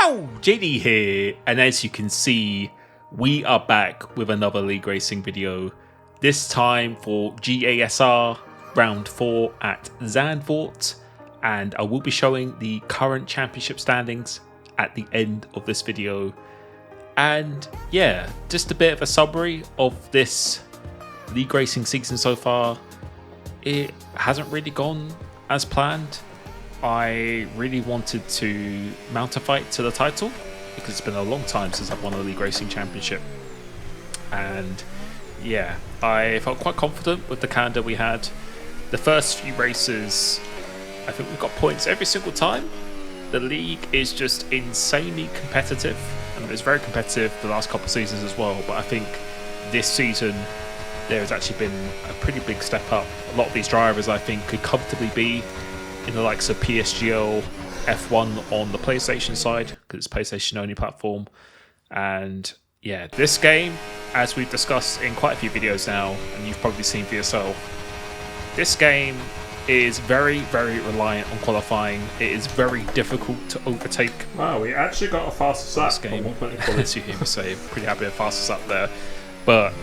Yo, JD here, and as you can see, we are back with another League Racing video, this time for GASR Round 4 at Zandvoort, and I will be showing the current championship standings at the end of this video. And yeah, just a bit of a summary of this League Racing season so far. It hasn't really gone as planned. I really wanted to mount a fight to the title because it's been a long time since I've won a League Racing Championship, and yeah, I felt quite confident with the calendar we had. The first few races, I think we got points every single time. The league is just insanely competitive, and it was very competitive the last couple of seasons as well, but I think this season there has actually been a pretty big step up. A lot of these drivers I think could comfortably be in the likes of PSGL F1 on the PlayStation side, because it's PlayStation only platform. And yeah, this game, as we've discussed in quite a few videos now, and you've probably seen for yourself, this game is very, very reliant on qualifying. It is very difficult to overtake. Wow, we actually got a faster lap. This game, as you hear me say, pretty happy with fastest up there. But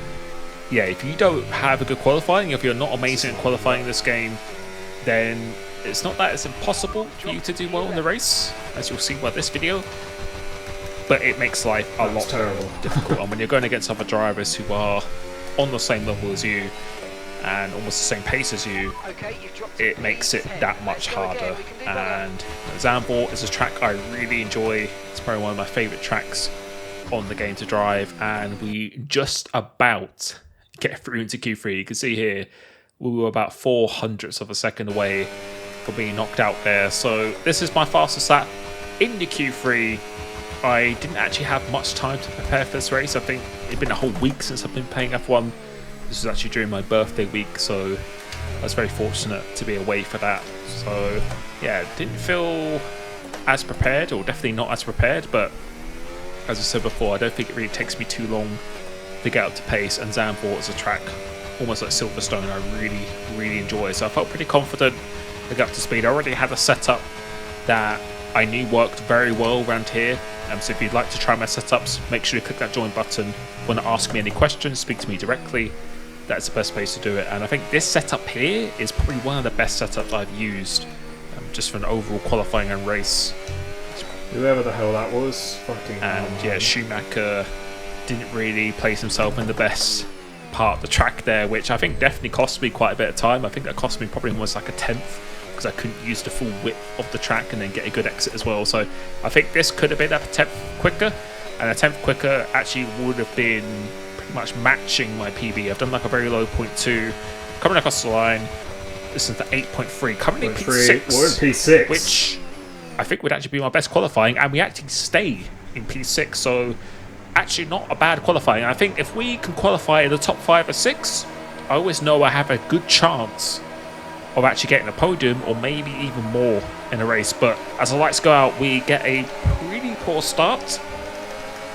yeah, if you don't have a good qualifying, if you're not amazing at qualifying this game, then it's not that it's impossible for you to do well in the race, as you'll see by this video, but it makes life a lot more difficult. And when you're going against other drivers who are on the same level as you and almost the same pace as you, it makes it that much harder. And Zandvoort is a track I really enjoy. It's probably one of my favourite tracks on the game to drive, and we just about get through into Q3. You can see here we were about 0.04 of a second away for being knocked out there. So this is my fastest lap in the Q3. I didn't actually have much time to prepare for this race. I think it's been a whole week since I've been playing F1. This was actually during my birthday week, so I was very fortunate to be away for that. So yeah, didn't feel as prepared, or definitely not as prepared, but as I said before, I don't think it really takes me too long to get up to pace, and Zandvoort is a track almost like Silverstone I really, really enjoy. So I felt pretty confident to get up to speed. I already had a setup that I knew worked very well around here. So if you'd like to try my setups, make sure you click that join button. If you want to ask me any questions, speak to me directly. That's the best place to do it. And I think this setup here is probably one of the best setups I've used, just for an overall qualifying and race. Whoever the hell that was, fucking hell, and yeah, Schumacher didn't really place himself in the best part of the track there, which I think definitely cost me quite a bit of time. I think that cost me probably almost like a tenth, because I couldn't use the full width of the track and then get a good exit as well. So I think this could have been a tenth quicker, and a tenth quicker actually would have been pretty much matching my PB. I've done like a very low 0.2 coming across the line. This is the 8.3, currently P6, we're in P6, which I think would actually be my best qualifying, and we actually stay in P6, so actually not a bad qualifying. I think if we can qualify in the top 5 or 6, I always know I have a good chance of actually getting a podium, or maybe even more in a race. But as the lights go out, we get a pretty poor start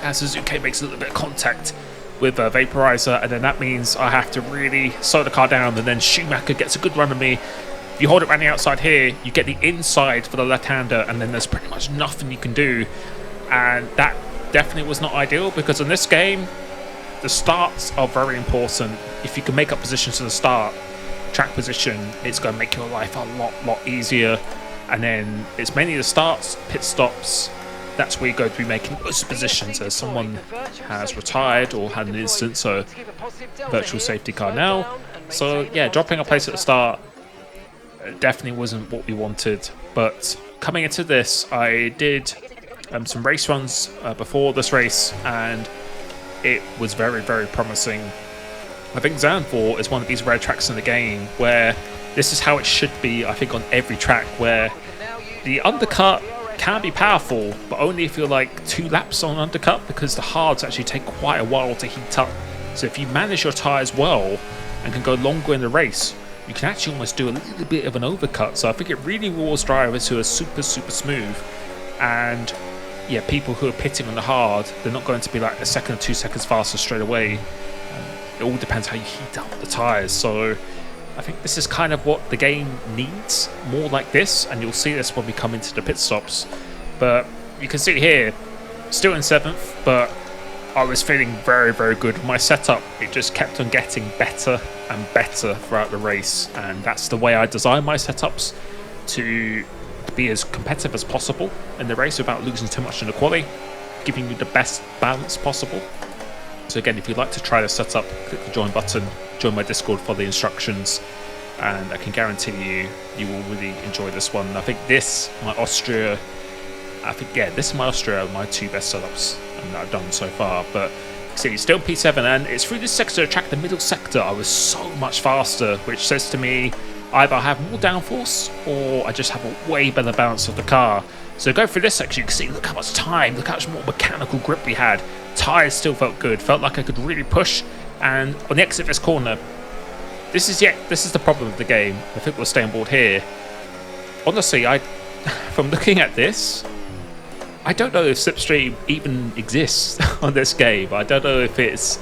as Suzuki makes a little bit of contact with a vaporizer, and then that means I have to really slow the car down, and then Schumacher gets a good run of me. If you hold it around the outside here, you get the inside for the left-hander, and then there's pretty much nothing you can do. And that definitely was not ideal, because in this game the starts are very important. If you can make up positions to the start, track position, it's going to make your life a lot easier. And then it's mainly the starts, pit stops, that's where you're going to be making those positions, as someone has retired or had an incident, so virtual safety car now. So yeah, dropping a place at the start definitely wasn't what we wanted. But coming into this, I did some race runs before this race, and it was very, very promising. I think Zandvoort is one of these rare tracks in the game where this is how it should be, I think, on every track, where the undercut can be powerful, but only if you're like 2 laps on undercut, because the hards actually take quite a while to heat up. So if you manage your tyres well and can go longer in the race, you can actually almost do a little bit of an overcut. So I think it really rewards drivers who are super smooth. And yeah, people who are pitting on the hard, they're not going to be like a second or 2 seconds faster straight away. It all depends how you heat up the tyres. So I think this is kind of what the game needs, more like this, and you'll see this when we come into the pit stops. But you can see here, still in 7th, but I was feeling very, very good. My setup, it just kept on getting better and better throughout the race, and that's the way I design my setups, to be as competitive as possible in the race without losing too much in the quali, giving you the best balance possible. So again, if you'd like to try the setup, click the join button, join my Discord, follow the instructions, and I can guarantee you will really enjoy this one. I think this, my Austria, this is my Austria, my 2 best setups that I've done so far. But see, it's still P7, and it's through this sector of track, the middle sector, I was so much faster, which says to me either I have more downforce or I just have a way better balance of the car. So go through this section, you can see, look how much time, look how much more mechanical grip we had. Tyres still felt good, felt like I could really push. And on the exit of this corner, this is the problem with the game. I think we'll stay on board here. Honestly, from looking at this, I don't know if Slipstream even exists on this game. I don't know if it's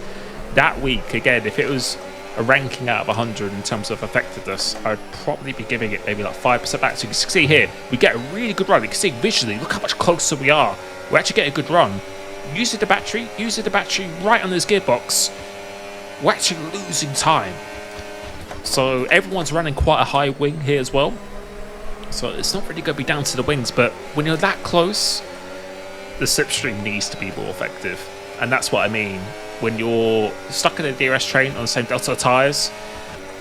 that weak. Again, if it was a ranking out of 100 in terms of effectiveness, I'd probably be giving it maybe like 5% back. So you can see here, we get a really good run. You can see visually, look how much closer we are. We're actually getting a good run. Using the battery right on this gearbox, we're actually losing time. So everyone's running quite a high wing here as well. So it's not really going to be down to the wings, but when you're that close, the slipstream needs to be more effective. And that's what I mean. When you're stuck in a DRS train on the same delta tyres,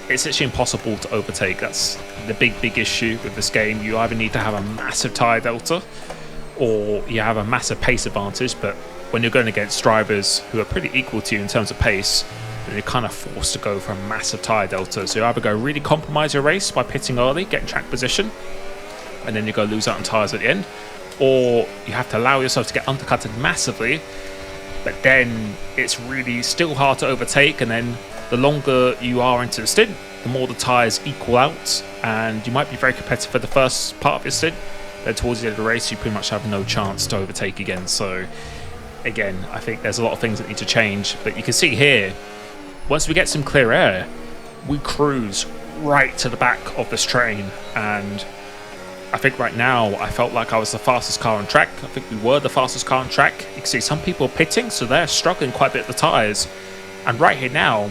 it's actually impossible to overtake. That's the big issue with this game. You either need to have a massive tyre delta or you have a massive pace advantage, but when you're going against drivers who are pretty equal to you in terms of pace, then you're kind of forced to go for a massive tyre delta. So you either go really compromise your race by pitting early, getting track position, and then you go lose out on tyres at the end, or you have to allow yourself to get undercutted massively, but then it's really still hard to overtake, and then the longer you are into the stint, the more the tyres equal out, and you might be very competitive for the first part of your stint, then towards the end of the race you pretty much have no chance to overtake again. So again, I think there's a lot of things that need to change, but you can see here, once we get some clear air, we cruise right to the back of this train, and I think right now I felt like I was the fastest car on track. I think we were the fastest car on track. You can see some people are pitting, so they're struggling quite a bit with the tyres, and right here now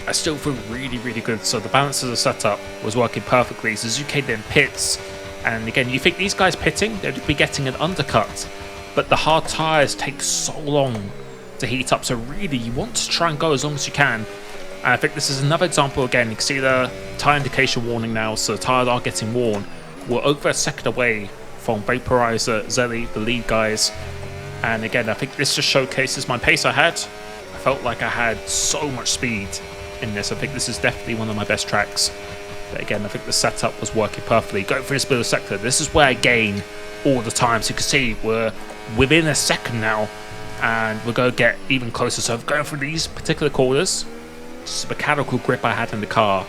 I still feel really good. So the balance of the setup was working perfectly. Suzuki then pits, and again, you think these guys pitting, they'd be getting an undercut, but the hard tyres take so long to heat up, so really you want to try and go as long as you can. And I think this is another example. Again, you can see the tyre indication warning now, so the tyres are getting worn. We're over a second away from Vaporizer, Zelly, the lead guys, and again, I think this just showcases my pace I had. I felt like I had so much speed in this. I think this is definitely one of my best tracks. But again, I think the setup was working perfectly. Going through this middle sector, this is where I gain all the time. So you can see we're within a second now, and we're going to get even closer. So going through these particular corners, just the mechanical grip I had in the car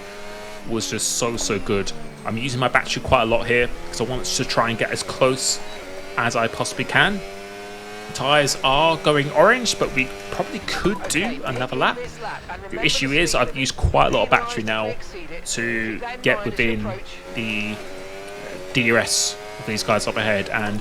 was just so good. I'm using my battery quite a lot here because I want to try and get as close as I possibly can. Tyres are going orange, but we probably could do another lap. The issue is I've used quite a lot of battery now to get within the DRS of these guys up ahead, and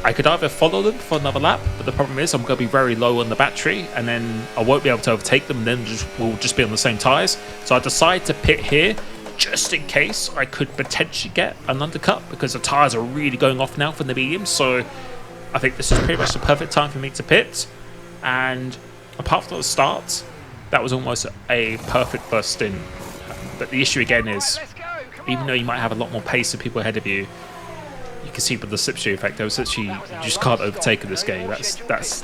I could either follow them for another lap, but the problem is I'm going to be very low on the battery, and then I won't be able to overtake them, and then we'll just be on the same tyres. So I decide to pit here, just in case I could potentially get an undercut, because the tyres are really going off now from the mediums. So I think this is pretty much the perfect time for me to pit. And apart from the start, that was almost a perfect first stint. But the issue again is, even though you might have a lot more pace than people ahead of you, you can see with the slipstream effect, there was actually, you just can't overtake in this game. That's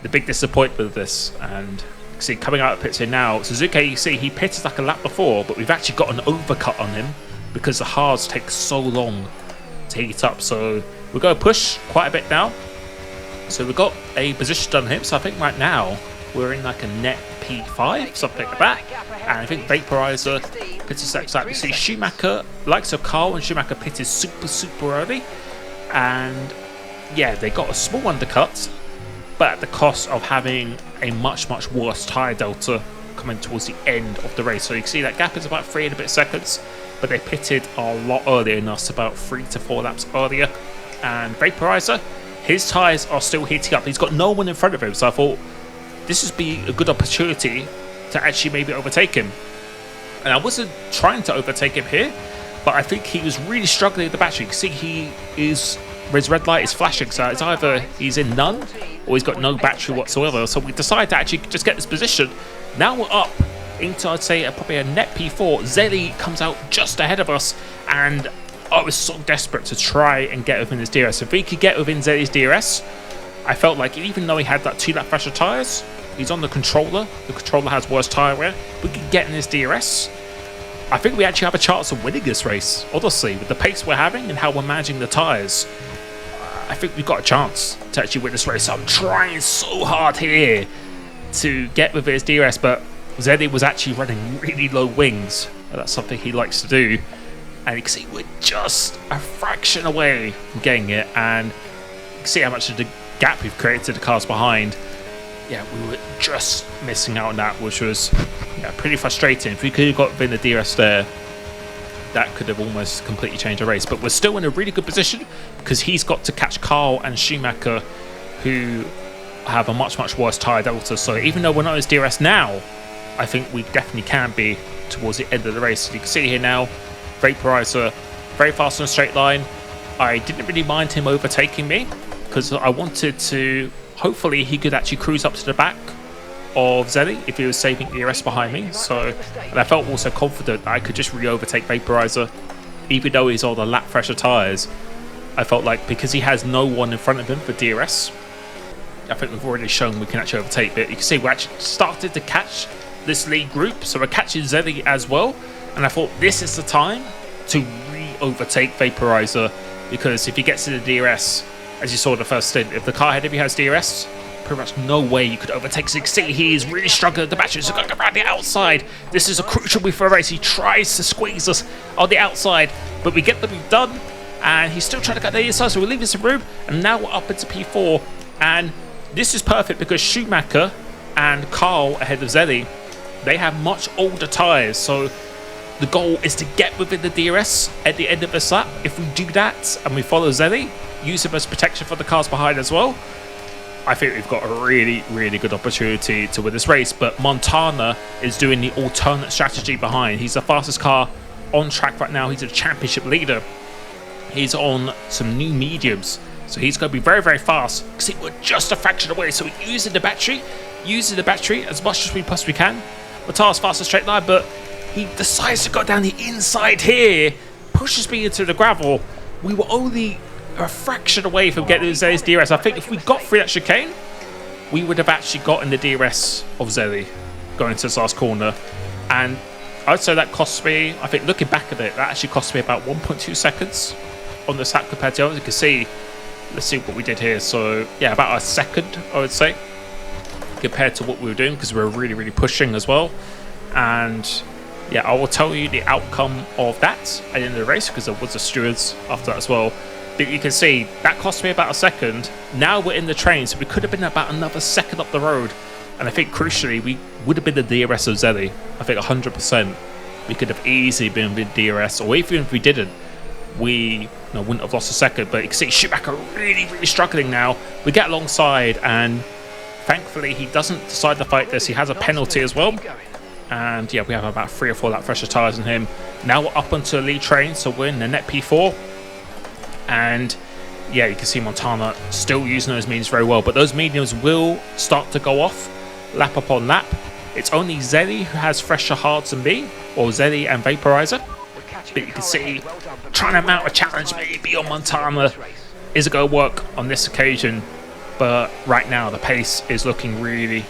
the big disappointment of this. And see, coming out of pits here now, Suzuki, you see he pitted like a lap before, but we've actually got an overcut on him because the hards take so long to heat up. So we're going to push quite a bit now. So we've got a position on him. So I think right now we're in like a net P5, something like that. And I think Vaporizer pitted steps out. You see Schumacher, likes of Carl and Schumacher pitted super early. And yeah, they got a small undercut, but at the cost of having a much worse tyre delta coming towards the end of the race. So you can see that gap is about 3 and a bit seconds, but they pitted a lot earlier than us, about 3 to 4 laps earlier. and Vaporizer, his tyres are still heating up. He's got no one in front of him, so I thought this would be a good opportunity to actually maybe overtake him. And I wasn't trying to overtake him here, but I think he was really struggling with the battery. You can see his red light is flashing, so it's either he's in none or he's got no battery whatsoever. So we decided to actually just get this position. Now we're up into, I'd say, probably a net P4. Zeddy comes out just ahead of us, and I was so desperate to try and get within his DRS. If we could get within Zeddy's DRS, I felt like even though he had that 2-lap fresher tyres, he's on the controller. The controller has worse tyre wear. We could get in his DRS. I think we actually have a chance of winning this race. Honestly, with the pace we're having and how we're managing the tyres, I think we've got a chance to actually win this race. So I'm trying so hard here to get with his DRS, but Zeddy was actually running really low wings. That's something he likes to do. And you can see we're just a fraction away from getting it. And you can see how much of the gap we've created to the cars behind. Yeah, we were just missing out on that, which was pretty frustrating. If we could have got within the DRS there, that could have almost completely changed the race. But we're still in a really good position because he's got to catch Carl and Schumacher, who have a much worse tyre delta. So even though we're not as DRS now, I think we definitely can be towards the end of the race. You can see here now, Vaporizer very fast on a straight line. I didn't really mind him overtaking me because I wanted to, hopefully he could actually cruise up to the back of Zeddy if he was saving the DRS behind me. So, and I felt also confident that I could just re-overtake Vaporizer even though he's on the lap fresher tyres. I felt like because he has no one in front of him for DRS, I think we've already shown we can actually overtake. But you can see we actually started to catch this lead group, so we're catching Zeddy as well. And I thought this is the time to re-overtake Vaporizer, because if he gets to the DRS, as you saw in the first stint, if the car ahead of you has DRS, pretty much no way you could overtake. So you can see he is really struggling with the battery, so going around the outside. This is a crucial move for a race. He tries to squeeze us on the outside, but we get the move done, and he's still trying to get the inside, so we're leaving some room, and now we're up into P4. And this is perfect because Schumacher and Carl ahead of Zeddy, they have much older tyres, so the goal is to get within the DRS at the end of this lap. If we do that and we follow Zeddy, use him as protection for the cars behind as well, I think we've got a really good opportunity to win this race. But Montana is doing the alternate strategy behind. He's the fastest car on track right now. He's a championship leader. He's on some new mediums, so he's going to be very fast. See, we're just a fraction away, so we're using the battery as much as we possibly can. Montana's fastest straight line, but he decides to go down the inside here, pushes me into the gravel. We were only a fraction away from getting Zeddy's DRS. I think if we got through that chicane, we would have actually gotten the DRS of Zeddy going into this last corner. And I'd say that cost me, I think looking back at it, that actually cost me about 1.2 seconds on this lap compared to others. You can see, let's see what we did here. So yeah, about a second, I would say, compared to what we were doing, because we were really pushing as well. And yeah, I will tell you the outcome of that at the end of the race, because there was a stewards after that as well. But you can see that cost me about a second. Now we're in the train, so we could have been about another second up the road. And I think crucially, we would have been the DRS of Zeddy. I think 100%. We could have easily been with DRS, or even if we didn't, we wouldn't have lost a second. But you can see Schumacher really struggling now. We get alongside, and thankfully he doesn't decide to fight this. He has a penalty as well. And yeah, we have about 3 or 4 lap fresher tyres on him. Now we're up onto the lead train, so we're in the net P4. And yeah, you can see Montana still using those mediums very well, but those mediums will start to go off lap upon lap. It's only Zeddy who has fresher hards than me, or Zeddy and Vaporizer. But you can see, trying to mount a challenge maybe on Montana is going to work on this occasion. But right now the pace is looking really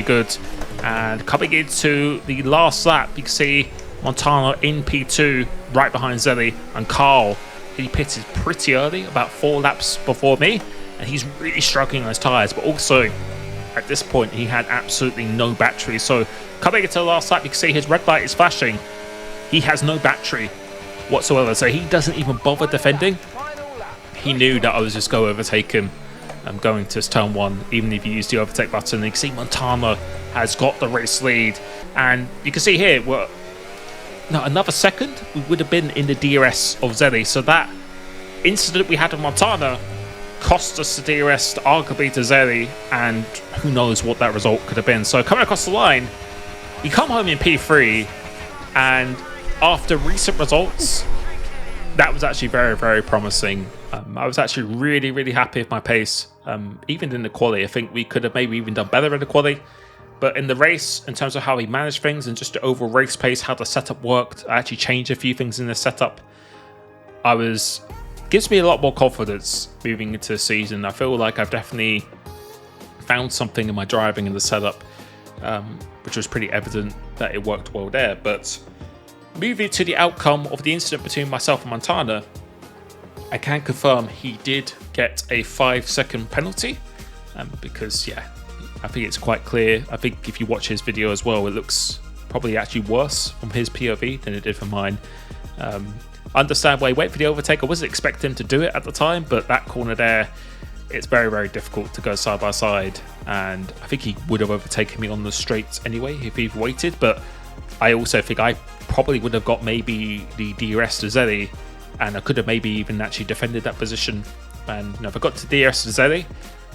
good. And coming into the last lap, you can see Montana in P2 right behind Zeddy, and Carl, he pitted pretty early, about 4 laps before me, and he's really struggling on his tyres. But also at this point he had absolutely no battery, so coming into the last lap you can see his red light is flashing. He has no battery whatsoever, so he doesn't even bother defending. He knew that I was just going to overtake him. I'm going to turn 1, even if you use the overtake button. You can see Montana has got the race lead, and you can see here, another second we would have been in the DRS of Zeddy, so that incident we had with Montana cost us the DRS, arguably to Zeli, and who knows what that result could have been. So coming across the line, we come home in P3, and after recent results, that was actually very, very promising. I was actually really, really happy with my pace. Even in the quali, I think we could have maybe even done better in the quali. But in the race, in terms of how he managed things and just the overall race pace, how the setup worked, I actually changed a few things in the setup. Gives me a lot more confidence moving into the season. I feel like I've definitely found something in my driving and the setup, which was pretty evident that it worked well there. But moving to the outcome of the incident between myself and Montana, I can confirm he did get a 5-second penalty, because yeah, I think it's quite clear. I think if you watch his video as well, it looks probably actually worse from his POV than it did from mine. Understand why he went for the overtake. I wasn't expecting him to do it at the time, but that corner there, it's very, very difficult to go side by side, and I think he would have overtaken me on the straights anyway if he waited. But I also think I probably would have got maybe the DRS to Zeli, and I could have maybe even actually defended that position. And if I got to DRS to Zeli,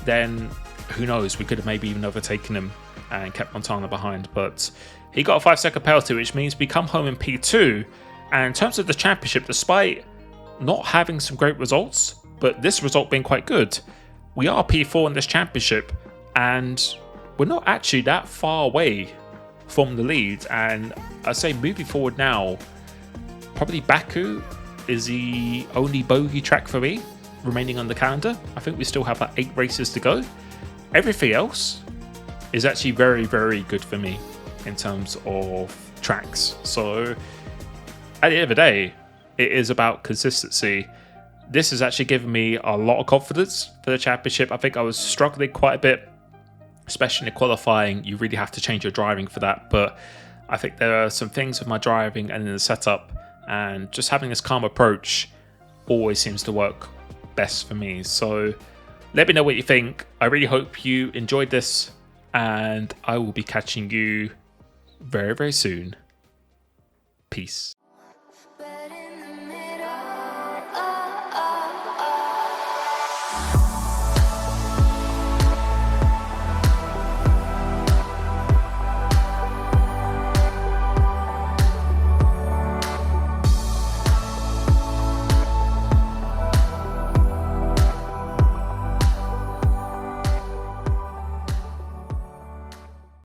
then who knows, we could have maybe even overtaken him and kept Montana behind. But he got a 5-second penalty, which means we come home in P2. And in terms of the championship, despite not having some great results, but this result being quite good, we are P4 in this championship, and we're not actually that far away from the lead. And I say moving forward now, probably Baku is the only bogey track for me remaining on the calendar. I think we still have like 8 races to go. Everything else is actually very, very good for me in terms of tracks. So at the end of the day, it is about consistency. This has actually given me a lot of confidence for the championship. I think I was struggling quite a bit, especially in the qualifying. You really have to change your driving for that. But I think there are some things with my driving and in the setup, and just having this calm approach always seems to work best for me. So let me know what you think. I really hope you enjoyed this, and I will be catching you very, very soon. Peace. But